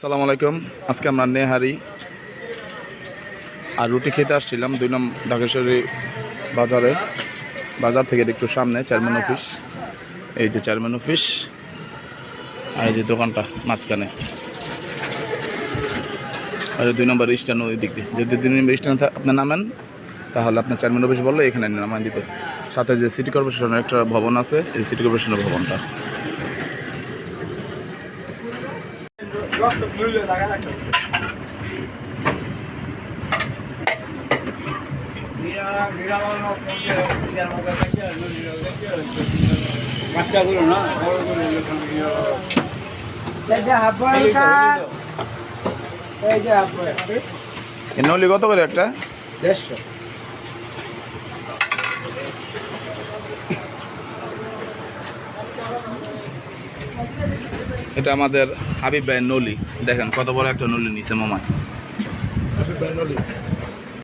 আসসালামু আলাইকুম। আজকে আমরা নেহারি আর রুটি খেতে আসছিলাম 2 নং ঢাকেশ্বরী বাজার থেকে একটু সামনে চেয়ারম্যান অফিস। এই যে চেয়ারম্যান অফিস আর এই যে দোকানটা মাঝখানে, আর 2 নম্বর স্ট্যান্ড ওই দিক দিয়ে। যদি 2 নম্বর স্ট্যান্ড আপনি নামেন তাহলে আপনার চেয়ারম্যান অফিস বললে এখানে নামায় দিবে। সাথে যে সিটি কর্পোরেশনের একটা ভবন আছে, এই সিটি কর্পোরেশনের ভবনটা। নলি কত করে একটা? 150। এটা আমাদের হাবিব ভাইয়ের নলি। দেখেন কত বড় একটা নলি নিচে মামা। হাবিব ভাই নলি।